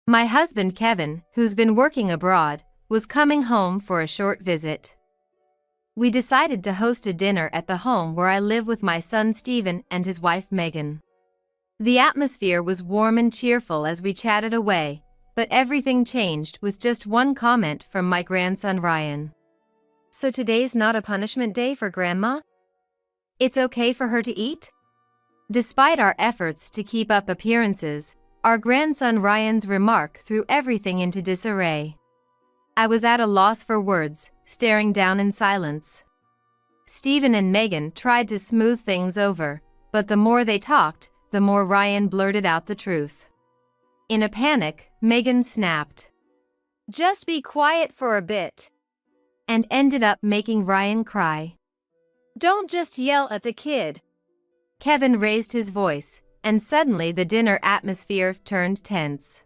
My husband Kevin, who's been working abroad, was coming home for a short visit. We decided to host a dinner at the home where I live with my son Stephen and his wife Megan. The atmosphere was warm and cheerful as we chatted away, but everything changed with just one comment from my grandson Ryan. "So today's not a punishment day for Grandma? It's okay for her to eat?" Despite our efforts to keep up appearances, our grandson Ryan's remark threw everything into disarray. I was at a loss for words, staring down in silence. Stephen and Megan tried to smooth things over, but the more they talked, the more Ryan blurted out the truth. In a panic, Megan snapped, "Just be quiet for a bit," and ended up making Ryan cry. "Don't just yell at the kid." Kevin raised his voice, and suddenly the dinner atmosphere turned tense.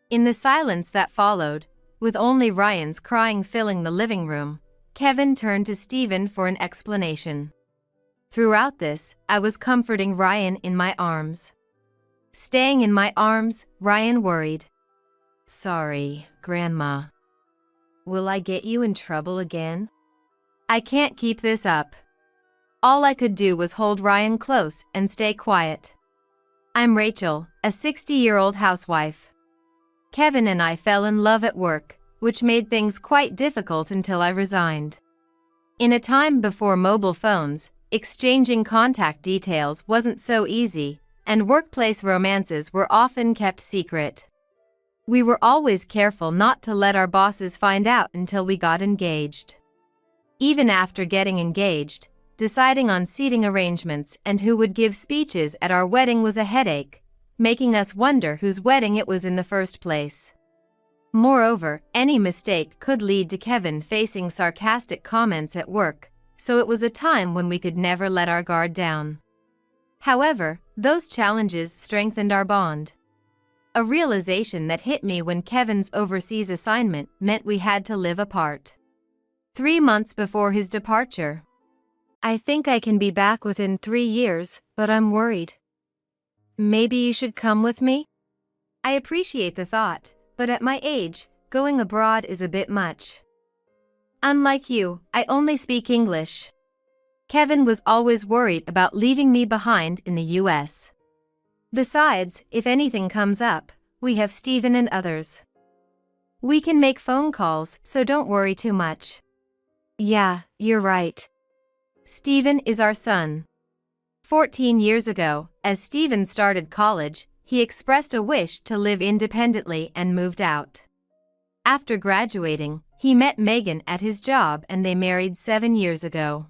In the silence that followed, with only Ryan's crying filling the living room, Kevin turned to Stephen for an explanation. Throughout this, I was comforting Ryan in my arms. Staying in my arms, Ryan worried. "Sorry, Grandma. Will I get you in trouble again? I can't keep this up." All I could do was hold Ryan close and stay quiet. I'm Rachel, a 60-year-old housewife. Kevin and I fell in love at work, which made things quite difficult until I resigned. In a time before mobile phones, exchanging contact details wasn't so easy, and workplace romances were often kept secret. We were always careful not to let our bosses find out until we got engaged. Even after getting engaged, deciding on seating arrangements and who would give speeches at our wedding was a headache, making us wonder whose wedding it was in the first place. Moreover, any mistake could lead to Kevin facing sarcastic comments at work, so it was a time when we could never let our guard down. However, those challenges strengthened our bond. A realization that hit me when Kevin's overseas assignment meant we had to live apart. 3 months before his departure. "I think I can be back within 3 years, but I'm worried. Maybe you should come with me?" I appreciate the thought, but at my age, going abroad is a bit much. Unlike you, I only speak English. Kevin was always worried about leaving me behind in the US. Besides, if anything comes up, we have Stephen and others. We can make phone calls, so don't worry too much. Yeah, you're right. Stephen is our son. 14 years ago, as Stephen started college, he expressed a wish to live independently and moved out. After graduating, he met Megan at his job and they married 7 years ago.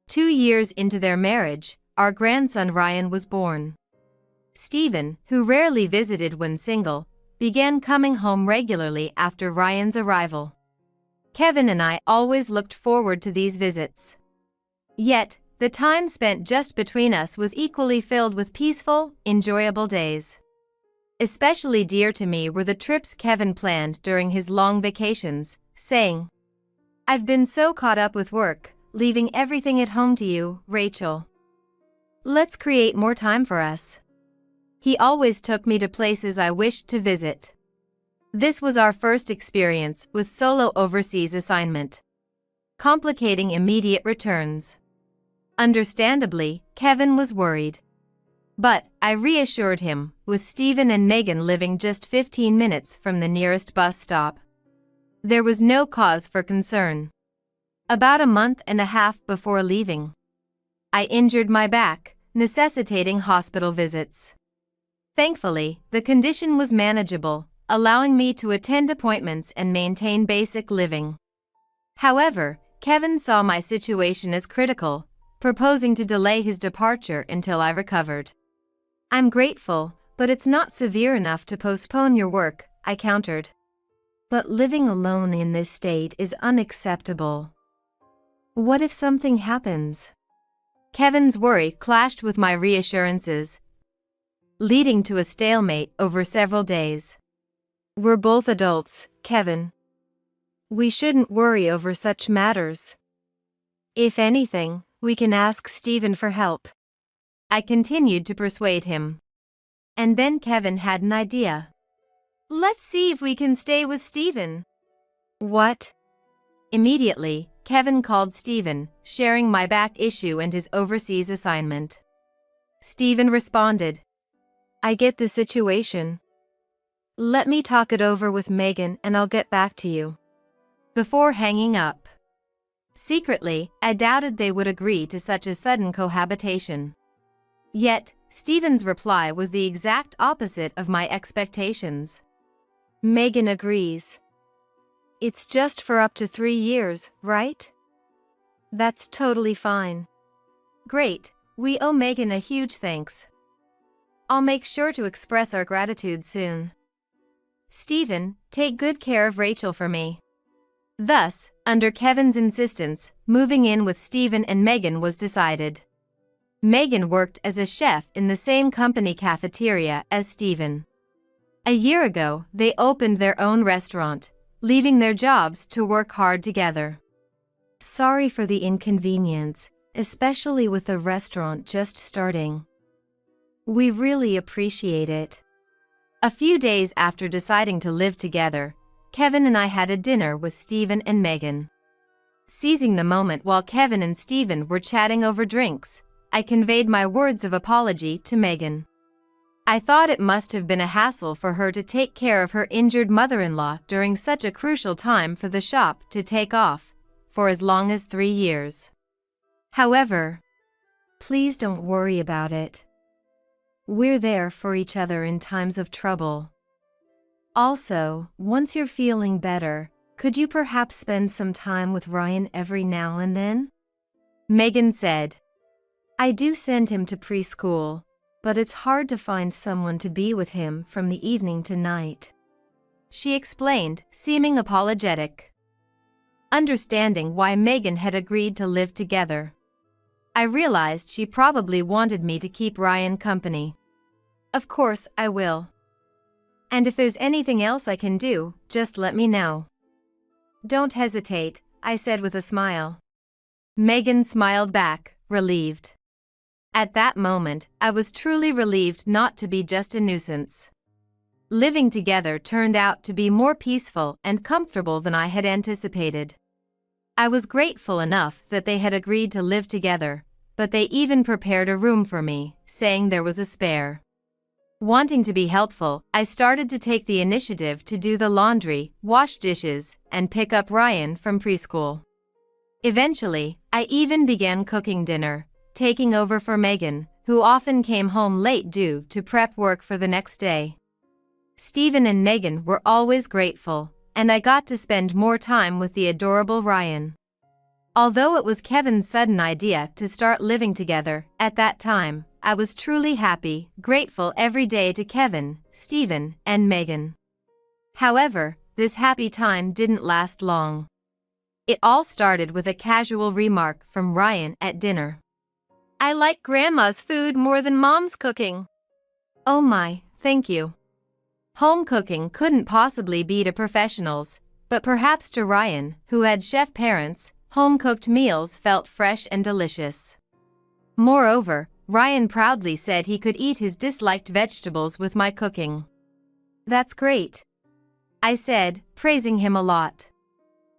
2 years into their marriage, our grandson Ryan was born. Stephen, who rarely visited when single, began coming home regularly after Ryan's arrival. Kevin and I always looked forward to these visits. Yet, the time spent just between us was equally filled with peaceful, enjoyable days. Especially dear to me were the trips Kevin planned during his long vacations, saying, "I've been so caught up with work, leaving everything at home to you, Rachel. Let's create more time for us." He always took me to places I wished to visit. This was our first experience with solo overseas assignment, complicating immediate returns. Understandably, Kevin was worried. But I reassured him, with Stephen and Megan living just 15 minutes from the nearest bus stop. There was no cause for concern. About a month and a half before leaving, I injured my back, necessitating hospital visits. Thankfully, the condition was manageable, allowing me to attend appointments and maintain basic living. However, Kevin saw my situation as critical, proposing to delay his departure until I recovered. "I'm grateful, but it's not severe enough to postpone your work," I countered. "But living alone in this state is unacceptable. What if something happens?" Kevin's worry clashed with my reassurances, leading to a stalemate over several days. "We're both adults, Kevin. We shouldn't worry over such matters. If anything, we can ask Stephen for help." I continued to persuade him. And then Kevin had an idea. Let's see if we can stay with Steven. What? Immediately, Kevin called Steven, sharing my back issue and his overseas assignment. Steven responded, I get the situation. Let me talk it over with Megan and I'll get back to you. Before hanging up. Secretly, I doubted they would agree to such a sudden cohabitation. Yet, Steven's reply was the exact opposite of my expectations. Megan agrees. It's just for up to 3 years, right? That's totally fine. Great, we owe Megan a huge thanks. I'll make sure to express our gratitude soon. Steven, take good care of Rachel for me. Thus, under Kevin's insistence, moving in with Steven and Megan was decided. Megan worked as a chef in the same company cafeteria as Steven. A year ago, they opened their own restaurant, leaving their jobs to work hard together. Sorry for the inconvenience, especially with the restaurant just starting. We really appreciate it. A few days after deciding to live together, Kevin and I had a dinner with Steven and Megan. Seizing the moment while Kevin and Steven were chatting over drinks, I conveyed my words of apology to Megan. I thought it must have been a hassle for her to take care of her injured mother-in-law during such a crucial time for the shop to take off, for as long as 3 years. However, please don't worry about it. We're there for each other in times of trouble. Also, once you're feeling better, could you perhaps spend some time with Ryan every now and then? Megan said. I do send him to preschool, but it's hard to find someone to be with him from the evening to night. She explained, seeming apologetic. Understanding why Megan had agreed to live together, I realized she probably wanted me to keep Ryan company. Of course, I will. And if there's anything else I can do, just let me know. Don't hesitate, I said with a smile. Megan smiled back, relieved. At that moment, I was truly relieved not to be just a nuisance. Living together turned out to be more peaceful and comfortable than I had anticipated. I was grateful enough that they had agreed to live together, but they even prepared a room for me, saying there was a spare. Wanting to be helpful, I started to take the initiative to do the laundry, wash dishes, and pick up Ryan from preschool. Eventually, I even began cooking dinner, taking over for Megan, who often came home late due to prep work for the next day. Steven and Megan were always grateful, and I got to spend more time with the adorable Ryan. Although it was Kevin's sudden idea to start living together, at that time, I was truly happy, grateful every day to Kevin, Steven, and Megan. However, this happy time didn't last long. It all started with a casual remark from Ryan at dinner. I like Grandma's food more than Mom's cooking. Oh my, thank you. Home cooking couldn't possibly be to professionals, but perhaps to Ryan, who had chef parents, home-cooked meals felt fresh and delicious. Moreover, Ryan proudly said he could eat his disliked vegetables with my cooking. That's great, I said, praising him a lot.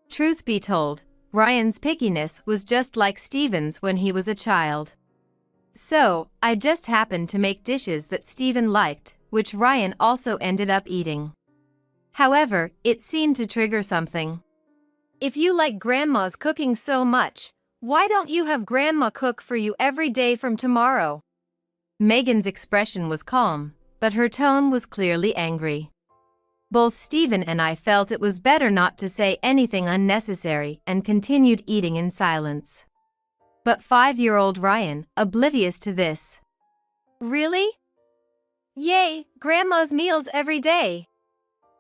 Truth be told, Ryan's pickiness was just like Steven's when he was a child. So, I just happened to make dishes that Steven liked, which Ryan also ended up eating. However, it seemed to trigger something. If you like Grandma's cooking so much, why don't you have Grandma cook for you every day from tomorrow? Megan's expression was calm, but her tone was clearly angry. Both Steven and I felt it was better not to say anything unnecessary and continued eating in silence. But 5-year-old Ryan, oblivious to this. Really? Yay, Grandma's meals every day!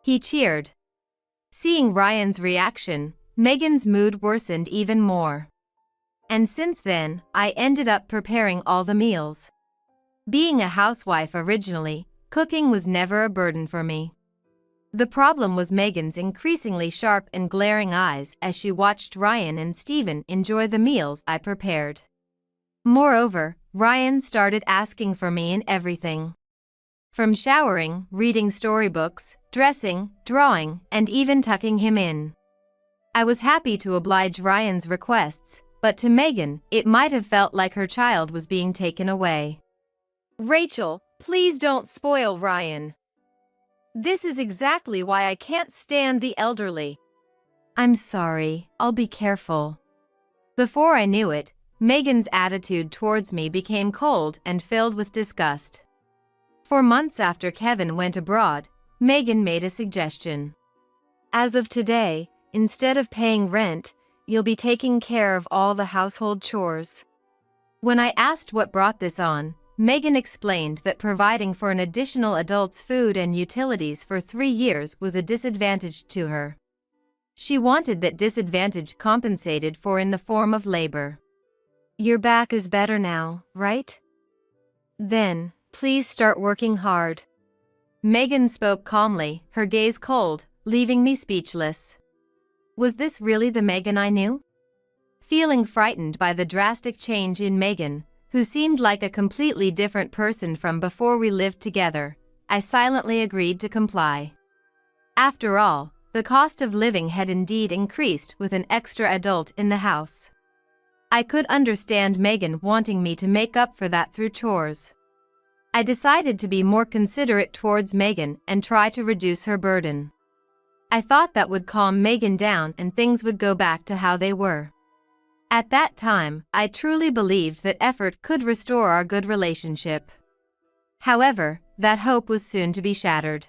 He cheered. Seeing Ryan's reaction, Megan's mood worsened even more. And since then, I ended up preparing all the meals. Being a housewife originally, cooking was never a burden for me. The problem was Megan's increasingly sharp and glaring eyes as she watched Ryan and Steven enjoy the meals I prepared. Moreover, Ryan started asking for me in everything. From showering, reading storybooks, dressing, drawing, and even tucking him in. I was happy to oblige Ryan's requests, but to Megan, it might have felt like her child was being taken away. "Rachel, please don't spoil Ryan. This is exactly why I can't stand the elderly." "I'm sorry, I'll be careful." Before I knew it, Megan's attitude towards me became cold and filled with disgust. For months after Kevin went abroad, Megan made a suggestion. "As of today, instead of paying rent, you'll be taking care of all the household chores." When I asked what brought this on, Megan explained that providing for an additional adult's food and utilities for 3 years was a disadvantage to her. She wanted that disadvantage compensated for in the form of labor. "Your back is better now, right? Then, please start working hard." Megan spoke calmly, her gaze cold, leaving me speechless. Was this really the Megan I knew? Feeling frightened by the drastic change in Megan, who seemed like a completely different person from before we lived together, I silently agreed to comply. After all, the cost of living had indeed increased with an extra adult in the house. I could understand Megan wanting me to make up for that through chores. I decided to be more considerate towards Megan and try to reduce her burden. I thought that would calm Megan down and things would go back to how they were. At that time, I truly believed that effort could restore our good relationship. However, that hope was soon to be shattered.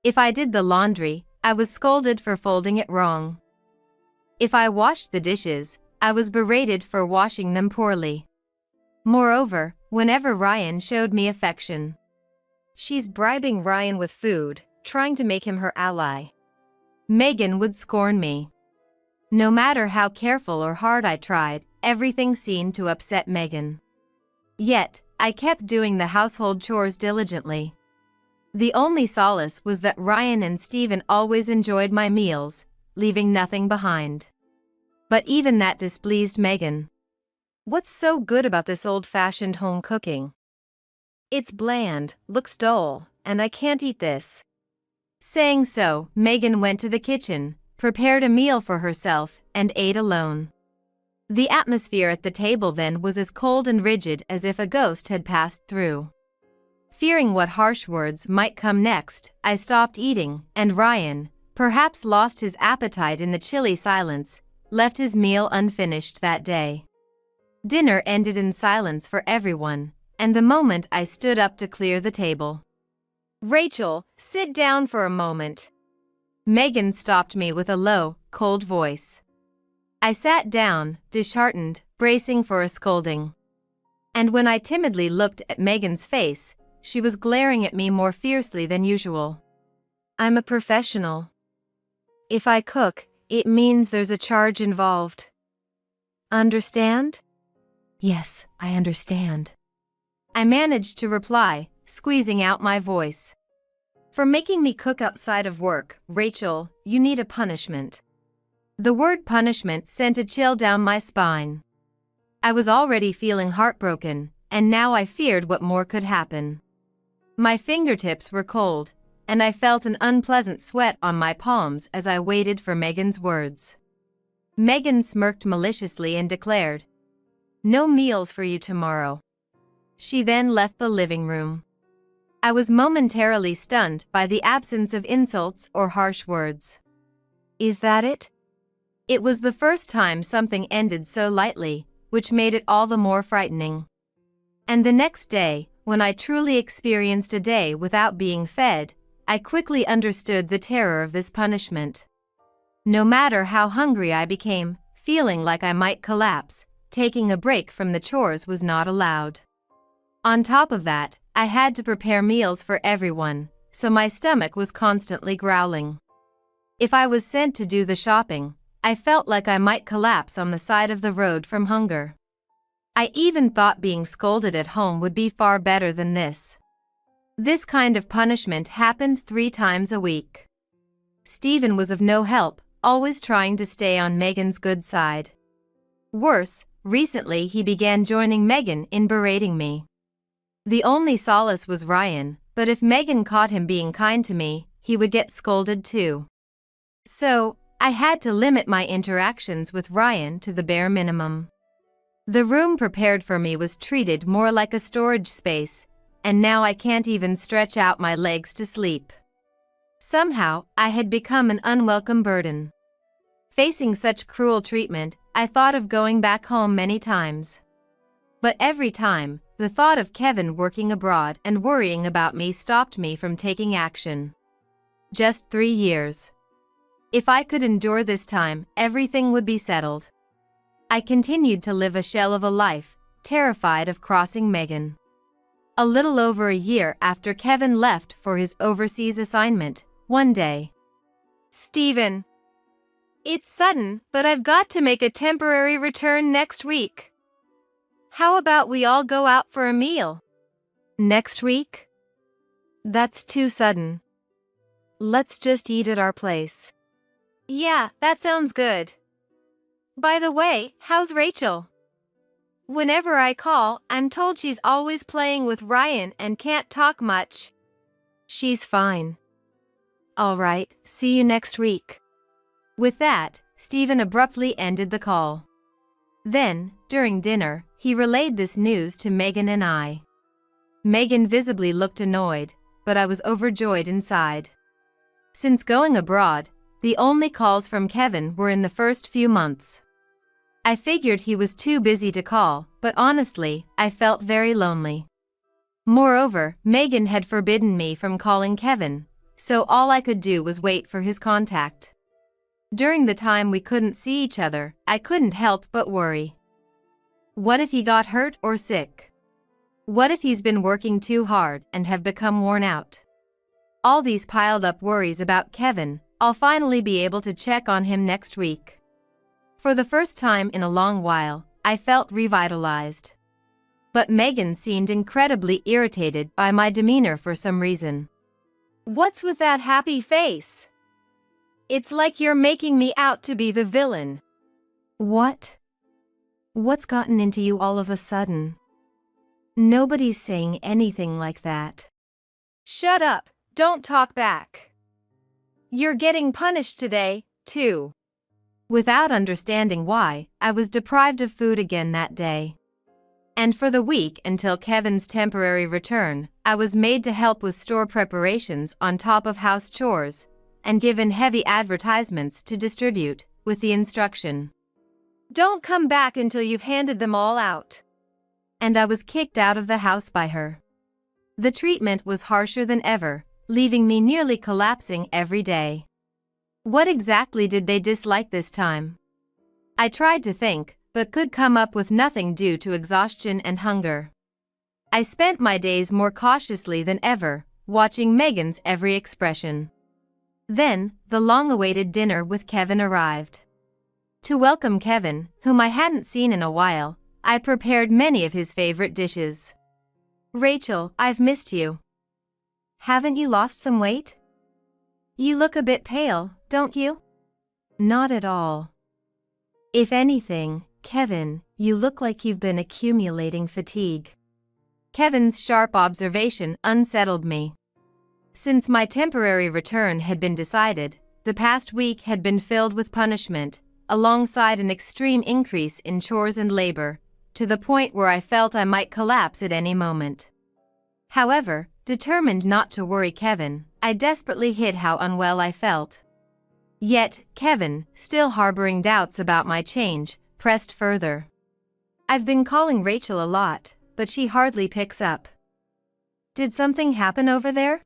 If I did the laundry, I was scolded for folding it wrong. If I washed the dishes, I was berated for washing them poorly. Moreover, whenever Ryan showed me affection, "She's bribing Ryan with food, trying to make him her ally," Megan would scorn me. No matter how careful or hard I tried, everything seemed to upset Megan. Yet, I kept doing the household chores diligently. The only solace was that Ryan and Steven always enjoyed my meals, leaving nothing behind. But even that displeased Megan. "What's so good about this old-fashioned home cooking? It's bland, looks dull, and I can't eat this." Saying so, Megan went to the kitchen, prepared a meal for herself, and ate alone. The atmosphere at the table then was as cold and rigid as if a ghost had passed through. Fearing what harsh words might come next, I stopped eating, and Ryan, perhaps lost his appetite in the chilly silence, left his meal unfinished that day. Dinner ended in silence for everyone, and the moment I stood up to clear the table. "Rachel, sit down for a moment." Megan stopped me with a low, cold voice. I sat down, disheartened, bracing for a scolding. And when I timidly looked at Megan's face, she was glaring at me more fiercely than usual. "I'm a professional. If I cook, it means there's a charge involved. Understand?" "Yes, I understand," I managed to reply, squeezing out my voice. "For making me cook outside of work, Rachel, you need a punishment." The word punishment sent a chill down my spine. I was already feeling heartbroken, and now I feared what more could happen. My fingertips were cold, and I felt an unpleasant sweat on my palms as I waited for Megan's words. Megan smirked maliciously and declared, "No meals for you tomorrow." She then left the living room. I was momentarily stunned by the absence of insults or harsh words. Is that it? It was the first time something ended so lightly, which made it all the more frightening. And the next day, when I truly experienced a day without being fed, I quickly understood the terror of this punishment. No matter how hungry I became, feeling like I might collapse, taking a break from the chores was not allowed. On top of that, I had to prepare meals for everyone, so my stomach was constantly growling. If I was sent to do the shopping, I felt like I might collapse on the side of the road from hunger. I even thought being scolded at home would be far better than this. This kind of punishment happened 3 times a week. Steven was of no help, always trying to stay on Megan's good side. Worse, recently he began joining Megan in berating me. The only solace was Ryan, but if Megan caught him being kind to me, he would get scolded too. So, I had to limit my interactions with Ryan to the bare minimum. The room prepared for me was treated more like a storage space, and now I can't even stretch out my legs to sleep. Somehow, I had become an unwelcome burden. Facing such cruel treatment, I thought of going back home many times. But every time, the thought of Kevin working abroad and worrying about me stopped me from taking action. Just 3 years. If I could endure this time, everything would be settled. I continued to live a shell of a life, terrified of crossing Megan. A little over a year after Kevin left for his overseas assignment, one day. "Stephen, it's sudden, but I've got to make a temporary return next week. How about we all go out for a meal?" "Next week? That's too sudden. Let's just eat at our place." "Yeah, that sounds good. By the way, how's Rachel? Whenever I call, I'm told she's always playing with Ryan and can't talk much." "She's fine." "All right, see you next week." With that, Stephen abruptly ended the call. Then, during dinner, he relayed this news to Megan and I. Megan visibly looked annoyed, but I was overjoyed inside. Since going abroad, the only calls from Kevin were in the first few months. I figured he was too busy to call, but honestly, I felt very lonely. Moreover, Megan had forbidden me from calling Kevin, so all I could do was wait for his contact. During the time we couldn't see each other, I couldn't help but worry. What if he got hurt or sick? What if he's been working too hard and have become worn out? All these piled up worries about Kevin. I'll finally be able to check on him next week. For the first time in a long while, I felt revitalized. But Megan seemed incredibly irritated by my demeanor for some reason. "What's with that happy face? It's like you're making me out to be the villain." "What? What's gotten into you all of a sudden? Nobody's saying anything like that." "Shut up, don't talk back. You're getting punished today, too." Without understanding why, I was deprived of food again that day. And for the week until Kevin's temporary return, I was made to help with store preparations on top of house chores, and given heavy advertisements to distribute, with the instruction, "Don't come back until you've handed them all out." And I was kicked out of the house by her. The treatment was harsher than ever, leaving me nearly collapsing every day. What exactly did they dislike this time? I tried to think, but could come up with nothing due to exhaustion and hunger. I spent my days more cautiously than ever, watching Megan's every expression. Then, the long-awaited dinner with Kevin arrived. To welcome Kevin, whom I hadn't seen in a while, I prepared many of his favorite dishes. "Rachel, I've missed you. Haven't you lost some weight? You look a bit pale, don't you?" "Not at all. If anything, Kevin, you look like you've been accumulating fatigue." Kevin's sharp observation unsettled me. Since my temporary return had been decided, the past week had been filled with punishment, alongside an extreme increase in chores and labor, to the point where I felt I might collapse at any moment. However, determined not to worry Kevin, I desperately hid how unwell I felt. Yet, Kevin, still harboring doubts about my change, pressed further. "I've been calling Rachel a lot, but she hardly picks up. Did something happen over there?"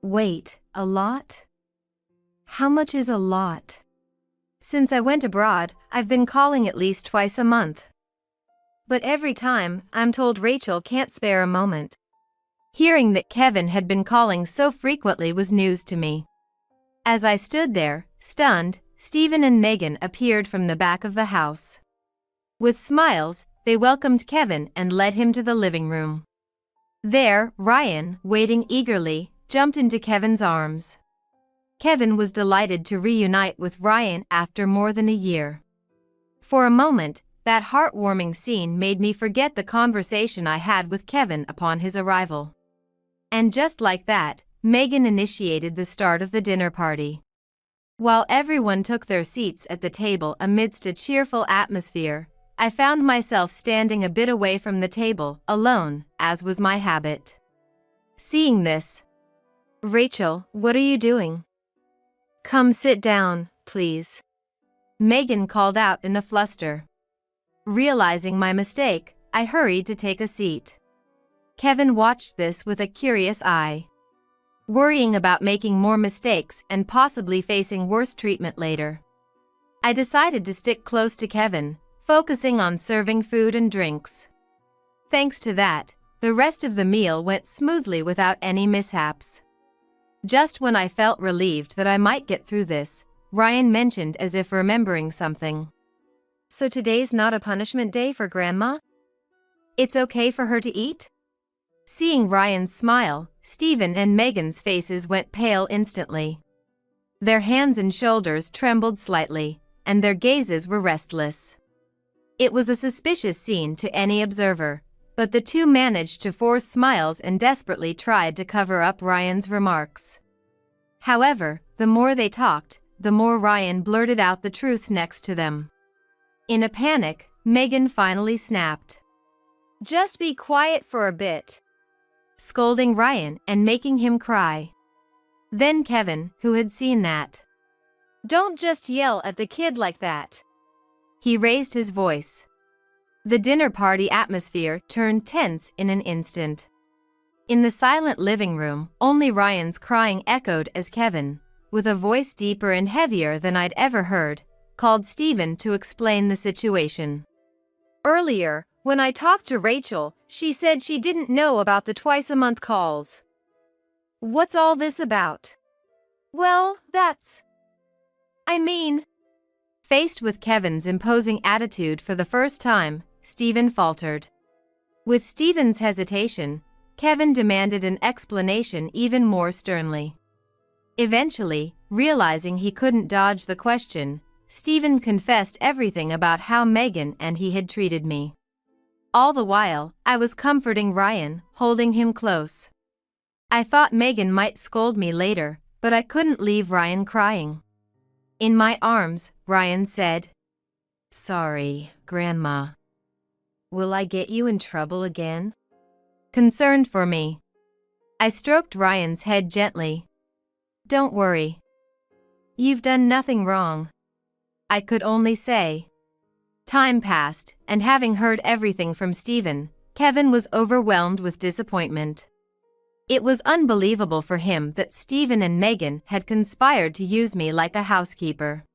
"Wait, a lot? How much is a lot?" "Since I went abroad, I've been calling at least twice a month. But every time, I'm told Rachel can't spare a moment." Hearing that Kevin had been calling so frequently was news to me. As I stood there, stunned, Stephen and Megan appeared from the back of the house. With smiles, they welcomed Kevin and led him to the living room. There, Ryan, waiting eagerly, jumped into Kevin's arms. Kevin was delighted to reunite with Ryan after more than a year. For a moment, that heartwarming scene made me forget the conversation I had with Kevin upon his arrival. And just like that, Megan initiated the start of the dinner party. While everyone took their seats at the table amidst a cheerful atmosphere, I found myself standing a bit away from the table, alone, as was my habit. Seeing this, "Rachel, what are you doing? Come sit down, please," Megan called out in a fluster. Realizing my mistake, I hurried to take a seat. Kevin watched this with a curious eye, worrying about making more mistakes and possibly facing worse treatment later. I decided to stick close to Kevin, focusing on serving food and drinks. Thanks to that, the rest of the meal went smoothly without any mishaps. Just when I felt relieved that I might get through this, Ryan mentioned as if remembering something. "So today's not a punishment day for Grandma? It's okay for her to eat?" Seeing Ryan's smile, Stephen and Megan's faces went pale instantly. Their hands and shoulders trembled slightly, and their gazes were restless. It was a suspicious scene to any observer, but the two managed to force smiles and desperately tried to cover up Ryan's remarks. However, the more they talked, the more Ryan blurted out the truth next to them. In a panic, Megan finally snapped, "Just be quiet for a bit," scolding Ryan and making him cry. Then Kevin, who had seen that, "Don't just yell at the kid like that." He raised his voice. The dinner party atmosphere turned tense in an instant. In the silent living room, only Ryan's crying echoed as Kevin, with a voice deeper and heavier than I'd ever heard, called Stephen to explain the situation. "Earlier, when I talked to Rachel, she said she didn't know about the twice-a-month calls. What's all this about?" "Well, Faced with Kevin's imposing attitude for the first time, Stephen faltered. With Stephen's hesitation, Kevin demanded an explanation even more sternly. Eventually, realizing he couldn't dodge the question, Stephen confessed everything about how Megan and he had treated me. All the while, I was comforting Ryan, holding him close. I thought Megan might scold me later, but I couldn't leave Ryan crying. In my arms, Ryan said, "Sorry, Grandma. Will I get you in trouble again?" Concerned for me, I stroked Ryan's head gently. "Don't worry. You've done nothing wrong," I could only say. Time passed, and having heard everything from Stephen, Kevin was overwhelmed with disappointment. It was unbelievable for him that Stephen and Megan had conspired to use me like a housekeeper.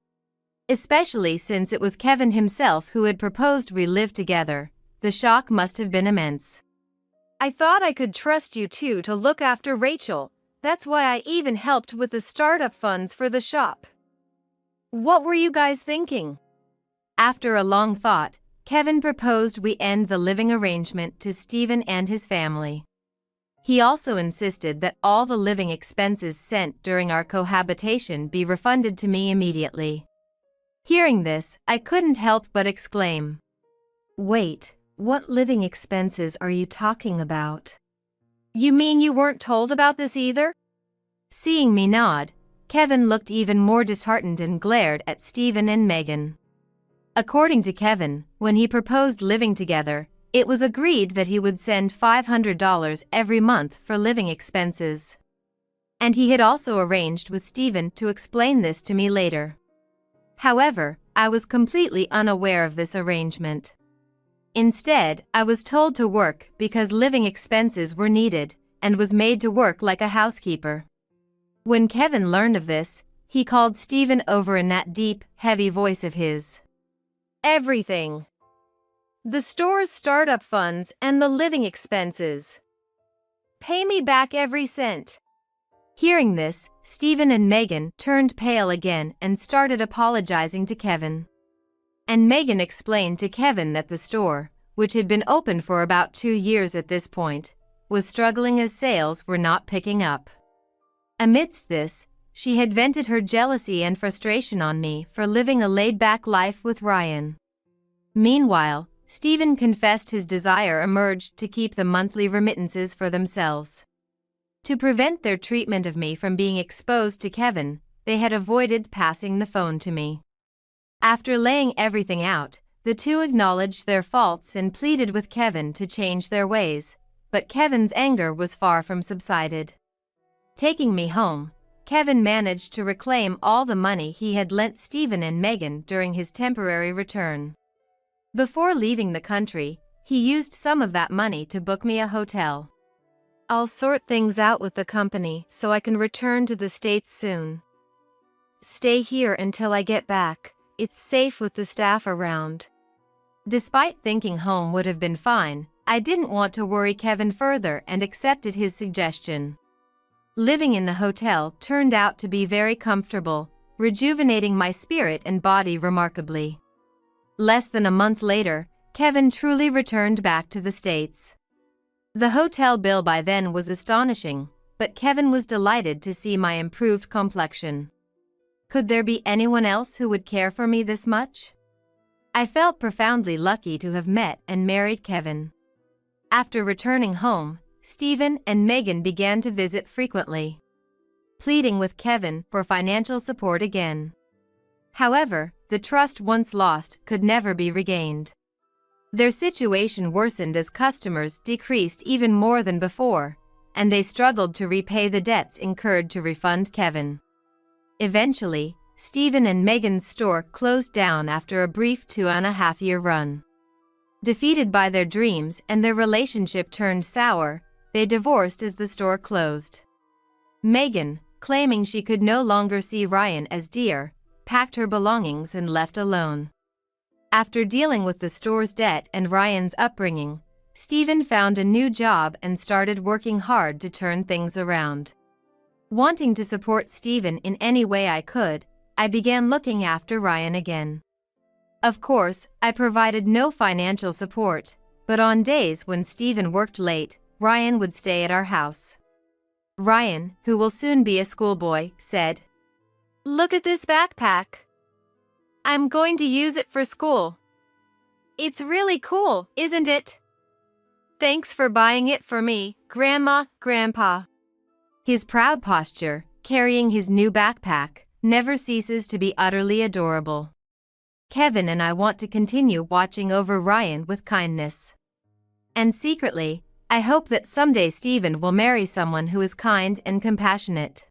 Especially since it was Kevin himself who had proposed we live together, the shock must have been immense. "I thought I could trust you two to look after Rachel. That's why I even helped with the startup funds for the shop. What were you guys thinking?" After a long thought, Kevin proposed we end the living arrangement to Stephen and his family. He also insisted that all the living expenses sent during our cohabitation be refunded to me immediately. Hearing this, I couldn't help but exclaim, "Wait, what living expenses are you talking about? You mean you weren't told about this either?" Seeing me nod, Kevin looked even more disheartened and glared at Stephen and Megan. According to Kevin, when he proposed living together, it was agreed that he would send $500 every month for living expenses. And he had also arranged with Stephen to explain this to me later. However, I was completely unaware of this arrangement. Instead, I was told to work because living expenses were needed, and was made to work like a housekeeper. When Kevin learned of this, he called Stephen over in that deep, heavy voice of his. "Everything. The store's startup funds and the living expenses. Pay me back every cent." Hearing this, Stephen and Megan turned pale again and started apologizing to Kevin. And Megan explained to Kevin that the store, which had been open for about 2 years at this point, was struggling as sales were not picking up. Amidst this, she had vented her jealousy and frustration on me for living a laid-back life with Ryan. Meanwhile, Stephen confessed his desire emerged to keep the monthly remittances for themselves. To prevent their treatment of me from being exposed to Kevin, they had avoided passing the phone to me. After laying everything out, the two acknowledged their faults and pleaded with Kevin to change their ways, but Kevin's anger was far from subsided. Taking me home, Kevin managed to reclaim all the money he had lent Stephen and Megan during his temporary return. Before leaving the country, he used some of that money to book me a hotel. I'll sort things out with the company so I can return to the States soon. Stay here until I get back, it's safe with the staff around. Despite thinking home would have been fine, I didn't want to worry Kevin further and accepted his suggestion. Living in the hotel turned out to be very comfortable, rejuvenating my spirit and body remarkably. Less than a month later, Kevin truly returned back to the States. The hotel bill by then was astonishing, but Kevin was delighted to see my improved complexion. Could there be anyone else who would care for me this much? I felt profoundly lucky to have met and married Kevin. After returning home, Stephen and Megan began to visit frequently, pleading with Kevin for financial support again. However, the trust once lost could never be regained. Their situation worsened as customers decreased even more than before, and they struggled to repay the debts incurred to refund Kevin. Eventually, Stephen and Megan's store closed down after a brief 2.5-year run. Defeated by their dreams and their relationship turned sour, they divorced as the store closed. Megan, claiming she could no longer see Ryan as dear, packed her belongings and left alone. After dealing with the store's debt and Ryan's upbringing, Stephen found a new job and started working hard to turn things around. Wanting to support Stephen in any way I could, I began looking after Ryan again. Of course, I provided no financial support, but on days when Stephen worked late, Ryan would stay at our house. Ryan, who will soon be a schoolboy, said, "Look at this backpack. I'm going to use it for school. It's really cool, isn't it? Thanks for buying it for me, Grandma, Grandpa." His proud posture, carrying his new backpack, never ceases to be utterly adorable. Kevin and I want to continue watching over Ryan with kindness. And secretly, I hope that someday Stephen will marry someone who is kind and compassionate.